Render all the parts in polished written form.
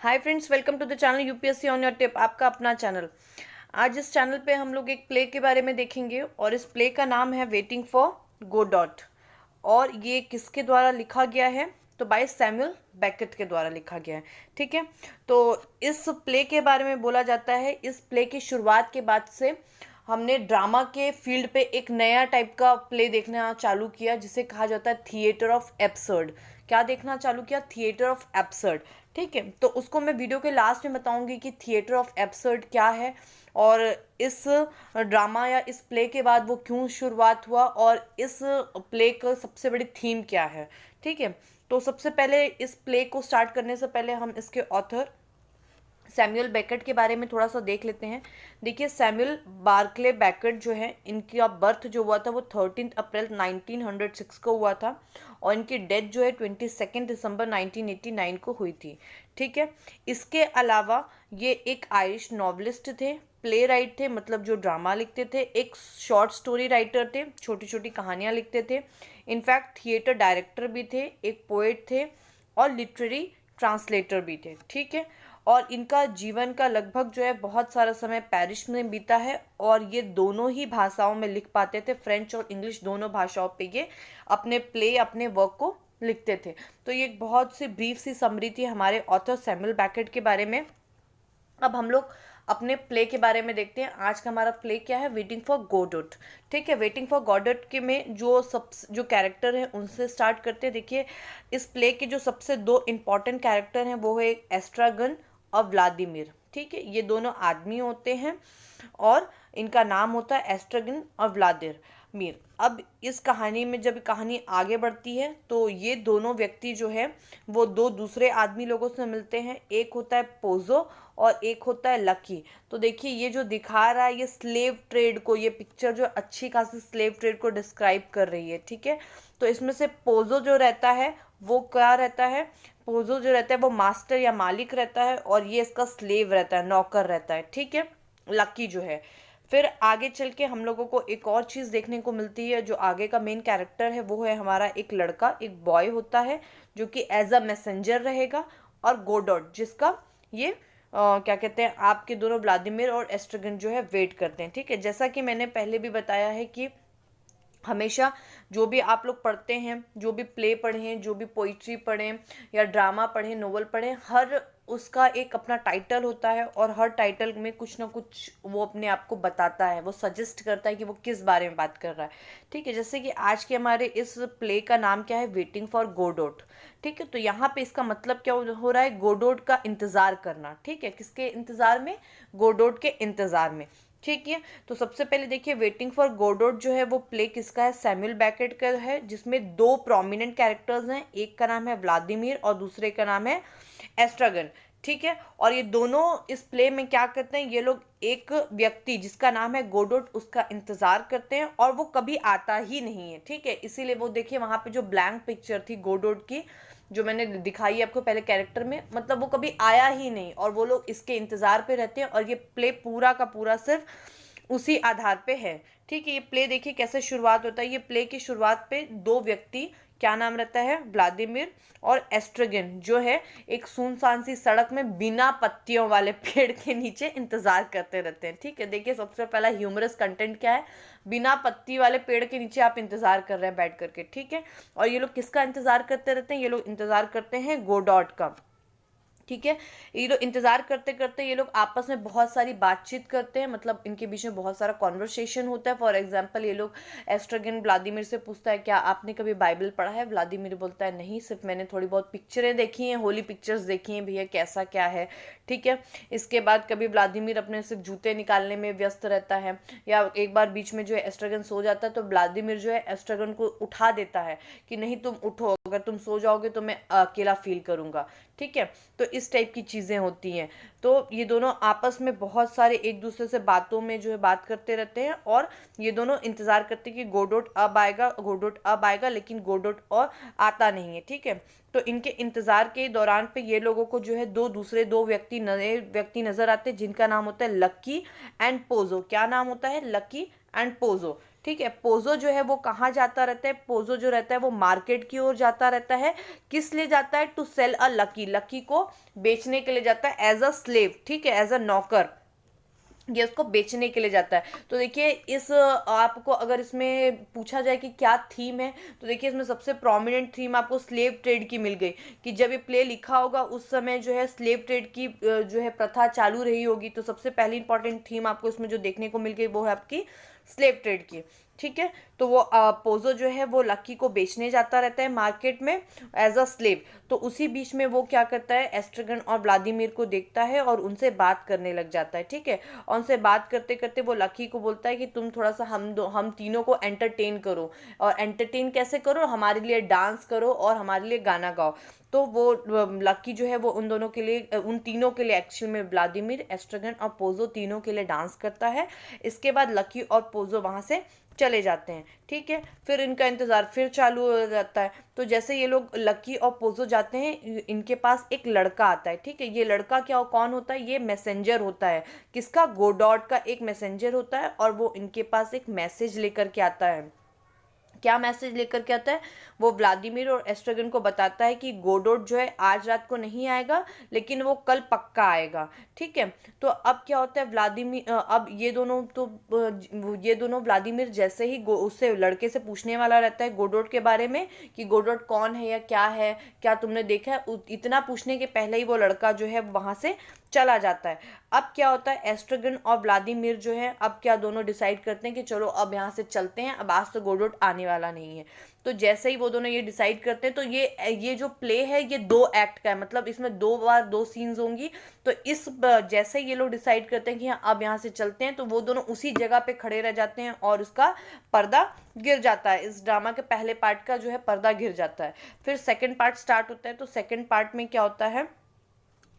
Hi friends, welcome to the channel UPSC on your tip. आपका अपना channel. आज इस चैनल पे हम लोग एक प्ले के बारे में देखेंगे और इस प्ले का नाम है वेटिंग फॉर गोडॉट। और ये किसके द्वारा लिखा गया है? तो बाय सैमुअल बेकेट के द्वारा लिखा गया है। ठीक है, तो इस प्ले के बारे में बोला जाता है, इस प्ले की शुरुआत के बाद से हमने ड्रामा के फील्ड पे एक नया टाइप का प्ले देखना चालू किया, जिसे कहा जाता है थिएटर ऑफ एब्सर्ड। क्या देखना चालू किया? Theatre of absurd. ठीक है, तो उसको मैं वीडियो के लास्ट में बताऊंगी कि थिएटर ऑफ एब्सर्ड क्या है और इस ड्रामा या इस प्ले के बाद वो क्यों शुरुआत हुआ और इस प्ले का सबसे बड़ी थीम क्या है। ठीक है, तो सबसे पहले इस प्ले को स्टार्ट करने से पहले हम इसके ऑथर सैमुअल बेकेट के बारे में थोड़ा सा देख लेते हैं। देखिए, सैमुअल बार्कले बेकेट जो है, इनका बर्थ जो हुआ था वो 13 अप्रैल 1906 को हुआ था और इनकी डेथ जो है 22 दिसंबर 1989 को हुई थी। ठीक है, इसके अलावा ये एक आयरिश नॉवलिस्ट थे, प्ले राइट थे, मतलब जो ड्रामा लिखते थे, एक शॉर्ट स्टोरी राइटर थे, छोटी छोटी कहानियाँ लिखते थे, इनफैक्ट थिएटर डायरेक्टर भी थे, एक पोएट थे और लिटरेरी ट्रांसलेटर भी थे। ठीक है, और इनका जीवन का लगभग जो है बहुत सारा समय पेरिस में बीता है और ये दोनों ही भाषाओं में लिख पाते थे, फ्रेंच और इंग्लिश दोनों भाषाओं पे ये अपने प्ले अपने वर्क को लिखते थे। तो ये एक बहुत सी ब्रीफ सी समरी थी हमारे ऑथर सैमुअल बेकेट के बारे में। अब हम लोग अपने प्ले के बारे में देखते हैं। आज का हमारा प्ले क्या है? Waiting for Godot. ठीक है, वेटिंग फॉर गोडोट के में जो कैरेक्टर हैं उनसे स्टार्ट करते हैं। देखिए, इस प्ले के जो सबसे दो इम्पॉर्टेंट कैरेक्टर हैं वो है एस्ट्रागन और व्लादिमीर। ठीक है, ये दोनों आदमी होते हैं और इनका नाम होता है एस्ट्रागन और व्लादिमीर। अब इस कहानी में जब कहानी आगे बढ़ती है तो ये दोनों व्यक्ति जो है वो दो दूसरे आदमी लोगों से मिलते हैं। एक होता है पोजो और एक होता है लकी। तो देखिए, ये जो दिखा रहा है ये स्लेव ट्रेड को, ये पिक्चर जो अच्छी खासी स्लेव ट्रेड को डिस्क्राइब कर रही है। ठीक है, तो इसमें से पोजो जो रहता है वो क्या रहता है? पोजो जो रहता है वो मास्टर या मालिक रहता है और ये इसका स्लेव रहता है, नौकर रहता है। ठीक है, लकी जो है। फिर आगे चल के हम लोगों को एक और चीज़ देखने को मिलती है। जो आगे का मेन कैरेक्टर है वो है हमारा एक लड़का, एक बॉय होता है जो कि एज अ मैसेंजर रहेगा, और गोडॉट जिसका ये क्या कहते हैं, आपके दोनों व्लादिमीर और एस्ट्रगन जो है वेट करते हैं। ठीक है, जैसा कि मैंने पहले भी बताया है कि हमेशा जो भी आप लोग पढ़ते हैं, जो भी प्ले पढ़ें, जो भी पोइट्री पढ़ें या ड्रामा पढ़ें, नोवेल पढ़ें, हर उसका एक अपना टाइटल होता है और हर टाइटल में कुछ ना कुछ वो अपने आप को बताता है, वो सजेस्ट करता है कि वो किस बारे में बात कर रहा है। ठीक है, जैसे कि आज के हमारे इस प्ले का नाम क्या है? Waiting for Godot. ठीक है, तो यहाँ पे इसका मतलब क्या हो रहा है? गोडोट का इंतज़ार करना। ठीक है, किसके इंतज़ार में? गोडोट के इंतज़ार में। ठीक है, तो सबसे पहले देखिए, वेटिंग फॉर गोडोट जो है वो प्ले किसका है? सैमुअल बेकेट का है, जिसमें दो प्रोमिनेंट कैरेक्टर्स हैं। एक का नाम है व्लादिमीर और दूसरे का नाम है एस्ट्रागन। ठीक है, और ये दोनों इस प्ले में क्या करते हैं? ये लोग एक व्यक्ति जिसका नाम है गोडोट उसका इंतजार करते हैं और वो कभी आता ही नहीं है। ठीक है, इसीलिए वो देखिए वहां पे जो ब्लैंक पिक्चर थी गोडोट की, जो मैंने दिखाई आपको पहले कैरेक्टर में, मतलब वो कभी आया ही नहीं और वो लोग इसके इंतजार पे रहते हैं और ये प्ले पूरा का पूरा सिर्फ उसी आधार पे है। ठीक है, ये प्ले देखिए कैसे शुरुआत होता है। ये प्ले की शुरुआत पे दो व्यक्ति, क्या नाम रहता है? व्लादिमीर और एस्ट्रगन, जो है एक सुनसान सी सड़क में बिना पत्तियों वाले पेड़ के नीचे इंतजार करते रहते हैं। ठीक है, देखिए सबसे पहला ह्यूमरस कंटेंट क्या है? बिना पत्ती वाले पेड़ के नीचे आप इंतजार कर रहे हैं बैठ करके। ठीक है, और ये लोग किसका इंतजार करते रहते हैं? ये लोग इंतजार करते हैं गोडॉट का। ठीक है, ये लोग इंतजार करते करते ये लोग आपस में बहुत सारी बातचीत करते हैं, मतलब इनके बीच में बहुत सारा कॉन्वर्सेशन होता है। फॉर एग्जाम्पल, ये लोग एस्ट्रगन व्लादिमीर से पूछता है, क्या आपने कभी बाइबल पढ़ा है? व्लादिमीर बोलता है, नहीं, सिर्फ मैंने थोड़ी बहुत पिक्चरें देखी हैं, होली पिक्चर्स देखी हैं भैया, कैसा क्या है। ठीक है, इसके बाद कभी व्लादिमीर अपने सिर्फ जूते निकालने में व्यस्त रहता है, या एक बार बीच में जो है एस्ट्रगन सो जाता है तो व्लादिमीर जो है एस्ट्रगन को उठा देता है कि नहीं तुम उठो, अगर तुम सो जाओगे तो मैं अकेला फील करूंगा। ठीक है, तो इस टाइप की चीज़ें होती हैं। तो ये दोनों आपस में बहुत सारे एक दूसरे से बातों में जो है बात करते रहते हैं और ये दोनों इंतज़ार करते हैं कि गोडोट अब आएगा, गोडोट अब आएगा, लेकिन गोडोट और आता नहीं है। ठीक है, तो इनके इंतज़ार के दौरान पे ये लोगों को जो है दो नए व्यक्ति नज़र आते हैं, जिनका नाम होता है लकी एंड पोजो। क्या नाम होता है? Lucky and Pozzo. ठीक है। पोजो जो है वो कहाँ जाता रहता है, पोजो जो रहता है वो मार्केट की ओर जाता रहता है। किस लिए जाता है, to sell a lucky, lucky को बेचने के लिए जाता है, एज अ स्लेव, ठीक है, एज अ नौकर, ये उसको बेचने के लिए जाता है। तो देखिए इस आपको अगर इसमें पूछा जाए कि क्या थीम है, तो देखिए इसमें सबसे प्रोमिनेंट थीम आपको स्लेव ट्रेड की मिल गई, कि जब ये प्ले लिखा होगा उस समय जो है स्लेव ट्रेड की जो है प्रथा चालू रही होगी। तो सबसे पहली इंपॉर्टेंट थीम आपको इसमें जो देखने को मिल गई वो है आपकी स्लेव ट्रेड की, ठीक है। तो वो पोजो जो है वो लकी को बेचने जाता रहता है मार्केट में एज अ स्लेव। तो उसी बीच में वो क्या करता है, एस्ट्रगन और व्लादिमीर को देखता है और उनसे बात करने लग जाता है, ठीक है। और उनसे बात करते करते वो लकी को बोलता है कि तुम थोड़ा सा हम तीनों को एंटरटेन करो, और एंटरटेन कैसे करो, हमारे लिए डांस करो और हमारे लिए गाना गाओ। तो वो लकी जो है वो उन दोनों के लिए, उन तीनों के लिए एक्चुअल में व्लादिमीर, एस्ट्रगन और पोजो तीनों के लिए डांस करता है। इसके बाद लकी और पोजो वहां से चले जाते हैं, ठीक है। फिर इनका इंतजार फिर चालू हो जाता है। तो जैसे ये लोग लकी और पोजो जाते हैं, इनके पास एक लड़का आता है, ठीक है। ये लड़का क्या कौन होता है, ये मैसेंजर होता है, किसका, गोडॉट का एक मैसेंजर होता है। और वो इनके पास एक मैसेज लेकर के आता है। क्या मैसेज लेकर के आता है, वो व्लादिमीर और एस्ट्रगन को बताता है कि गोडोट जो है आज रात को नहीं आएगा, लेकिन वो कल पक्का आएगा, ठीक है। तो अब क्या होता है, व्लादिमीर अब ये दोनों व्लादिमीर जैसे ही उससे लड़के से पूछने वाला रहता है गोडोट के बारे में, कि गोडोट कौन है या क्या है, क्या तुमने देखा है, इतना पूछने के पहले ही वो लड़का जो है वहां से चला जाता है। अब क्या होता है, एस्ट्रगन और व्लादिमीर जो है अब क्या दोनों डिसाइड करते हैं कि चलो अब यहाँ से चलते हैं, अब आज तो गोडोट आने वाला नहीं है। तो जैसे ही वो दोनों ये डिसाइड करते हैं, तो ये जो प्ले है ये 2 एक्ट का है, मतलब इसमें 2 बार 2 सीन्स होंगी। तो जैसे ही ये लोग डिसाइड करते हैं कि हाँ अब यहाँ से चलते हैं, तो वो दोनों उसी जगह पे खड़े रह जाते हैं और उसका पर्दा गिर जाता है। इस ड्रामा के पहले पार्ट का जो है पर्दा गिर जाता है। फिर सेकेंड पार्ट स्टार्ट होता है। तो सेकेंड पार्ट में क्या होता है,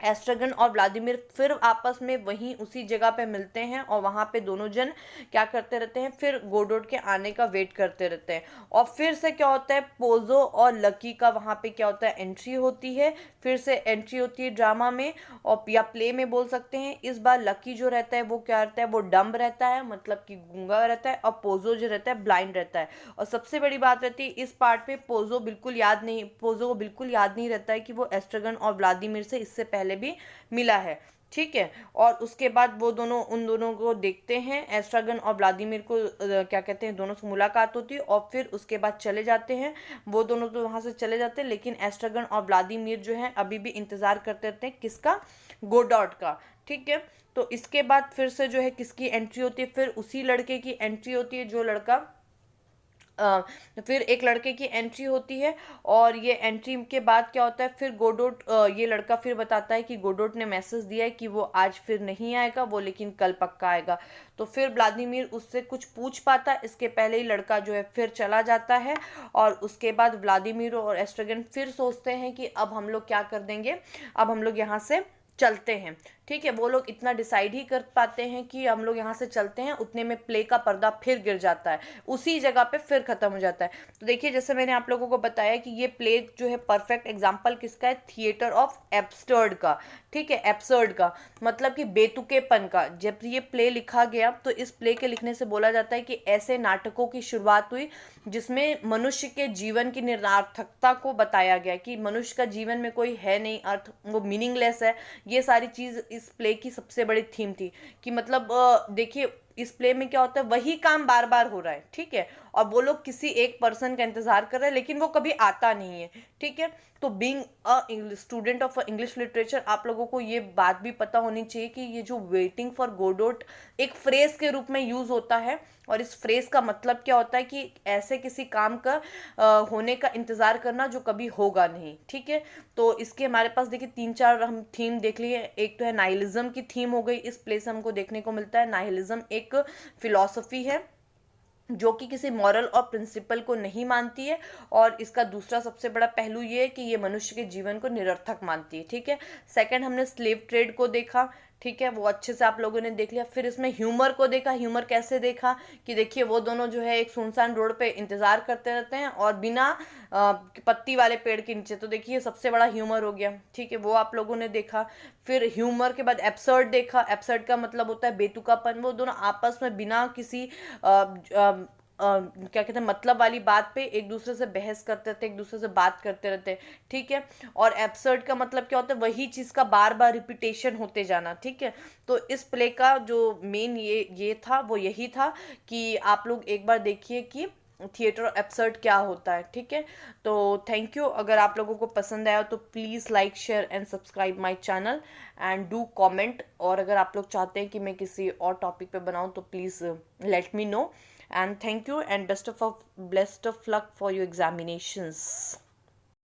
एस्ट्रगन और व्लादिमीर फिर आपस में वहीं उसी जगह पे मिलते हैं और वहां पे दोनों जन क्या करते रहते हैं, फिर गोडोट के आने का वेट करते रहते हैं। और फिर से क्या होता है, पोजो और लकी का वहां पे क्या होता है, एंट्री होती है, फिर से एंट्री होती है ड्रामा में, और या प्ले में बोल सकते हैं। इस बार लकी जो रहता है वो क्या रहता है, वो डम्ब रहता है, मतलब कि गूंगा रहता है, और पोजो जो रहता है ब्लाइंड रहता है। और सबसे बड़ी बात रहती है इस पार्ट पे, पोजो को बिल्कुल याद नहीं रहता है कि वो एस्ट्रगन और व्लादिमीर से इससे पहले भी मिला है, ठीक है। और उसके बाद वो दोनों उन दोनों को देखते हैं, एस्ट्रागन और व्लादिमीर को क्या कहते हैं, दोनों से मुलाकात होती है और फिर उसके बाद चले जाते हैं। वो दोनों तो वहां से चले जाते हैं, लेकिन एस्ट्रागन और व्लादिमीर जो है अभी भी इंतजार करते रहते हैं, किसका, गोडॉट का, ठीक है। तो इसके बाद फिर से जो है किसकी एंट्री होती है, फिर उसी लड़के की एंट्री होती है जो लड़का फिर एक लड़के की एंट्री होती है। और ये एंट्री के बाद क्या होता है, फिर गोडोट ये लड़का फिर बताता है कि गोडोट ने मैसेज दिया है कि वो आज फिर नहीं आएगा, वो लेकिन कल पक्का आएगा। तो फिर व्लादिमीर उससे कुछ पूछ पाता, इसके पहले ही लड़का जो है फिर चला जाता है। और उसके बाद व्लादिमीर और एस्ट्रगन फिर सोचते हैं कि अब हम लोग क्या कर देंगे, अब हम लोग यहाँ से चलते हैं, ठीक है। वो लोग इतना डिसाइड ही कर पाते हैं कि हम लोग यहाँ से चलते हैं, उतने में प्ले का पर्दा फिर गिर जाता है, उसी जगह पे फिर खत्म हो जाता है। तो देखिए जैसे मैंने आप लोगों को बताया कि ये प्ले जो है परफेक्ट एग्जांपल किसका है, थिएटर ऑफ एब्सर्ड का, ठीक है, एब्सर्ड का मतलब कि बेतुकेपन का। जब ये प्ले लिखा गया तो इस प्ले के लिखने से बोला जाता है कि ऐसे नाटकों की शुरुआत हुई जिसमें मनुष्य के जीवन की निरर्थकता को बताया गया, कि मनुष्य का जीवन में कोई है नहीं अर्थ, वो मीनिंगलेस है। ये सारी चीज इस प्ले की सबसे बड़ी थीम थी, कि मतलब देखिए इस प्ले में क्या होता है, वही काम बार बार हो रहा है, ठीक है। और वो लोग किसी एक पर्सन का इंतजार कर रहे हैं, लेकिन वो कभी आता नहीं है, ठीक है। तो being a student of English literature, आप लोगों को ये बात भी पता होनी चाहिए कि ये जो वेटिंग फॉर गोडोट एक फ्रेज के रूप में यूज होता है, और इस फ्रेज का मतलब क्या होता है कि ऐसे किसी काम का होने का इंतजार करना जो कभी होगा नहीं, ठीक है। तो इसके हमारे पास देखिए 3-4 हम थीम देख लिए। एक तो है नाइलिज्म की थीम हो गई, इस प्ले से हमको देखने को मिलता है नाइलिज्म एक फिलॉसफी है जो कि किसी मॉरल और प्रिंसिपल को नहीं मानती है। और इसका दूसरा सबसे बड़ा पहलू ये है कि ये मनुष्य के जीवन को निरर्थक मानती है, ठीक है। सेकंड हमने स्लेव ट्रेड को देखा, ठीक है, वो अच्छे से आप लोगों ने देख लिया। फिर इसमें ह्यूमर को देखा, ह्यूमर कैसे देखा कि देखिए वो दोनों जो है एक सुनसान रोड पे इंतजार करते रहते हैं और बिना पत्ती वाले पेड़ के नीचे, तो देखिए सबसे बड़ा ह्यूमर हो गया, ठीक है, वो आप लोगों ने देखा। फिर ह्यूमर के बाद एब्सर्ड देखा, एब्सर्ड का मतलब होता है बेतुकापन, वो दोनों आपस में बिना किसी क्या कहते हैं, मतलब वाली बात पे एक दूसरे से बहस करते रहते, एक दूसरे से बात करते रहते, ठीक है। और एब्सर्ड का मतलब क्या होता है, वही चीज़ का बार बार रिपीटेशन होते जाना, ठीक है। तो इस प्ले का जो मेन ये था वो यही था कि आप लोग एक बार देखिए कि थिएटर और एब्सर्ड क्या होता है, ठीक है। तो थैंक यू। अगर आप लोगों को पसंद आया तो please like share and subscribe my channel and do comment. और अगर आप लोग चाहते हैं कि मैं किसी और टॉपिक पे बनाऊं तो please let me know, and thank you and best of luck for your examinations.